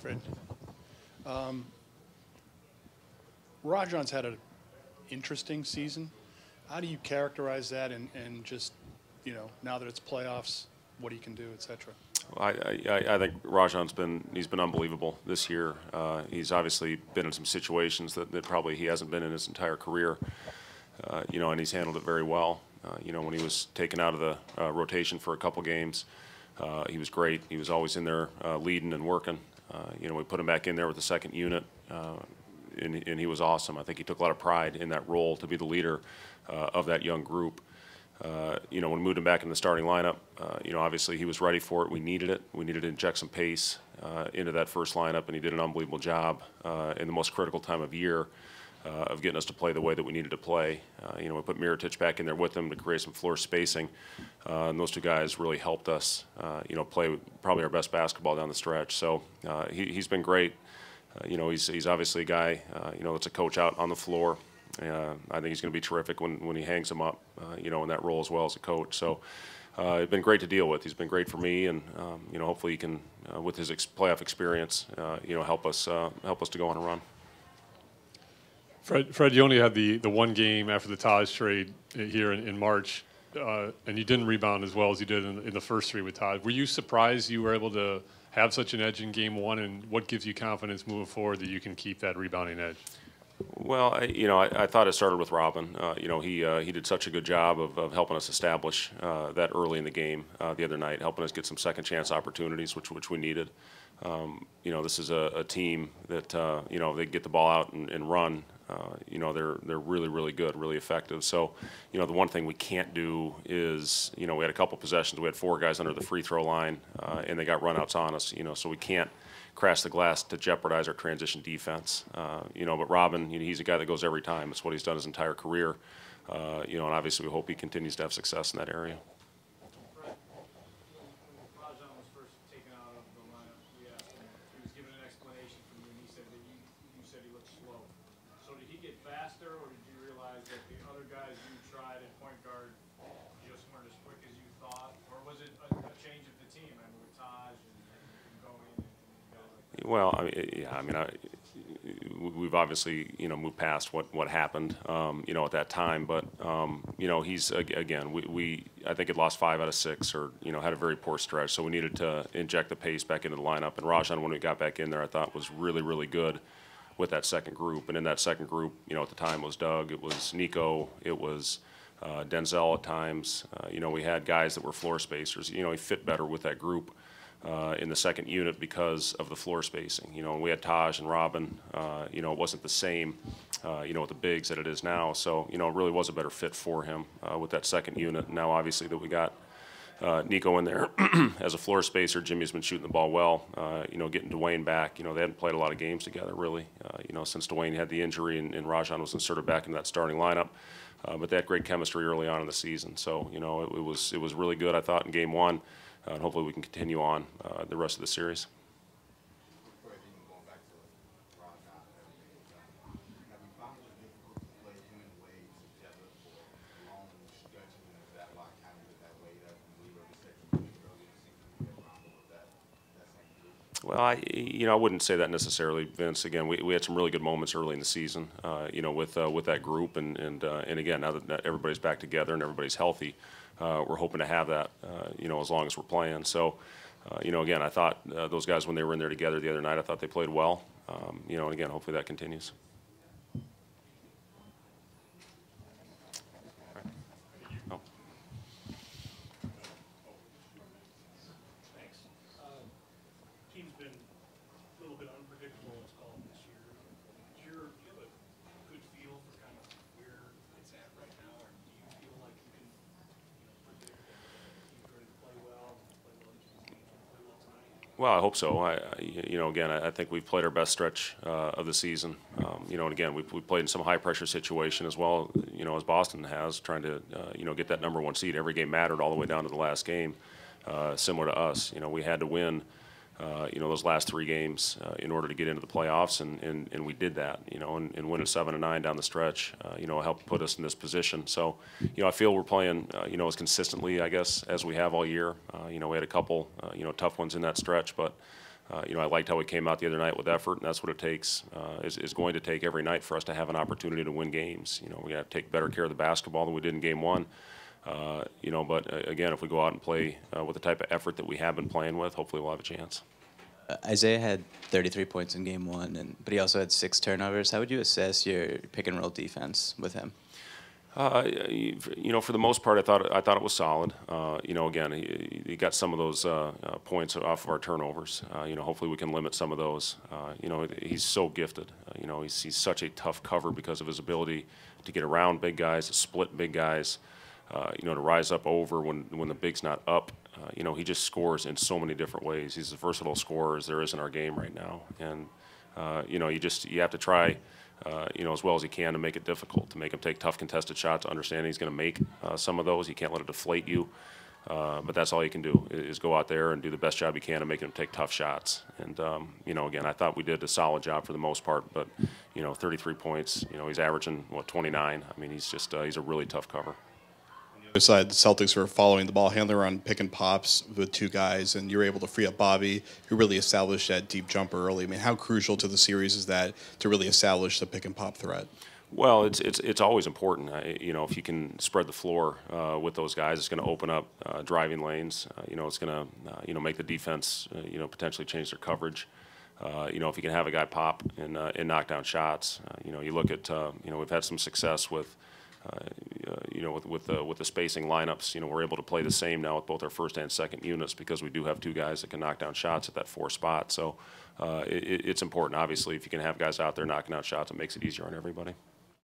Hey, Fred. Rajon's had an interesting season. How do you characterize that and just, you know, now that it's playoffs, what he can do, et cetera? Well, I think Rajon's he's been unbelievable this year. He's obviously been in some situations that probably he hasn't been in his entire career, you know, and he's handled it very well. You know, when he was taken out of the rotation for a couple games, he was great. He was always in there leading and working. You know, we put him back in there with the second unit, and he was awesome. I think he took a lot of pride in that role to be the leader of that young group. You know, when we moved him back in the starting lineup, you know, obviously he was ready for it. We needed it. We needed to inject some pace into that first lineup, and he did an unbelievable job in the most critical time of year of getting us to play the way that we needed to play. You know, we put Mirotic back in there with him to create some floor spacing, and those two guys really helped us, you know, play probably our best basketball down the stretch. So he's been great. You know, he's obviously a guy, you know, that's a coach out on the floor. I think he's going to be terrific when he hangs him up, you know, in that role as well as a coach. So it's been great to deal with. He's been great for me, and you know, hopefully he can, with his playoff experience, you know, help us to go on a run. Fred, you only had the one game after the Taj trade here in March, and you didn't rebound as well as you did in the first three with Taj. Were you surprised you were able to have such an edge in game one, and what gives you confidence moving forward that you can keep that rebounding edge? Well, you know, I thought it started with Robin. You know, he did such a good job of helping us establish that early in the game the other night, helping us get some second chance opportunities, which we needed. You know, this is a team that you know, they get the ball out and run. You know, they're really good, really effective. So, you know, the one thing we can't do is, you know, we had a couple possessions. We had 4 guys under the free throw line, and they got runouts on us. You know, so we can't crash the glass to jeopardize our transition defense. You know, but Robin, you know, he's a guy that goes every time. It's what he's done his entire career. You know, and obviously we hope he continues to have success in that area. Well, I mean, yeah, I mean, we've obviously, you know, moved past what happened, you know, at that time. But you know, he's again, I think it lost 5 out of 6, or you know, had a very poor stretch. So we needed to inject the pace back into the lineup. And Rajon, when we got back in there, I thought was really good with that second group. And in that second group, you know, at the time was Doug, it was Nico, it was Denzel at times. You know, we had guys that were floor spacers. You know, he fit better with that group. In the second unit because of the floor spacing. You know, we had Taj and Robin, you know, it wasn't the same, you know, with the bigs that it is now. So, you know, it really was a better fit for him with that second unit. Now, obviously, that we got Nico in there as a floor spacer. Jimmy's been shooting the ball well, you know, getting Dwayne back. You know, they hadn't played a lot of games together, really, you know, since Dwayne had the injury and Rajon was inserted back into that starting lineup. But they had great chemistry early on in the season. So, you know, it was really good, I thought, in game one. And hopefully we can continue on the rest of the series. Well, you know, I wouldn't say that necessarily, Vince. Again, we had some really good moments early in the season, you know, with that group, and again, now that everybody's back together and everybody's healthy, we're hoping to have that, you know, as long as we're playing. So, you know, again, I thought those guys, when they were in there together the other night, I thought they played well. You know, and again, hopefully that continues. Oh. Thanks. Team's been a little bit unpredictable, let's call it, this year. Do you have a good feel for kind of where it's at right now, or do you feel like you can, you know, predict that you're going to play well each of these games, play well tonight? Well, I hope so. You know, again, I think we've played our best stretch of the season. You know, and again, we've played in some high-pressure situation as well, you know, as Boston has, trying to, you know, get that #1 seed. Every game mattered all the way down to the last game, similar to us. You know, we had to win, you know, those last 3 games in order to get into the playoffs, and we did that, you know, and winning 7-9 down the stretch, you know, helped put us in this position. So, you know, I feel we're playing, you know, as consistently, I guess, as we have all year. You know, we had a couple, you know, tough ones in that stretch, but, I liked how we came out the other night with effort, and that's what it takes, is going to take every night for us to have an opportunity to win games. We got to take better care of the basketball than we did in game one. But again, if we go out and play with the type of effort that we have been playing with, hopefully we'll have a chance. Isaiah had 33 points in game one, but he also had 6 turnovers. How would you assess your pick and roll defense with him? For the most part, I thought it was solid. Again, he got some of those points off of our turnovers. Hopefully we can limit some of those. He's so gifted. He's such a tough cover because of his ability to get around big guys, to split big guys, to rise up over when the big's not up. He just scores in so many different ways. He's as versatile scorer as there is in our game right now. And, you have to try, as well as he can to make it difficult, to make him take tough contested shots, understanding he's going to make some of those. You can't let it deflate you. But that's all you can do is go out there and do the best job you can to make him take tough shots. And, again, I thought we did a solid job for the most part. But, 33 points, he's averaging, 29. I mean, he's a really tough cover. Side, the Celtics were following the ball handler on pick and pops with 2 guys, and you were able to free up Bobby, who really established that deep jumper early. I mean, how crucial to the series is that to really establish the pick and pop threat? Well, it's always important. If you can spread the floor with those guys, it's going to open up driving lanes. It's going to make the defense potentially change their coverage. If you can have a guy pop and knock down shots, you look at we've had some success with. With the spacing lineups, we're able to play the same now with both our first and second units because we do have 2 guys that can knock down shots at that 4 spot. So it's important. Obviously, if you can have guys out there knocking out shots, it makes it easier on everybody.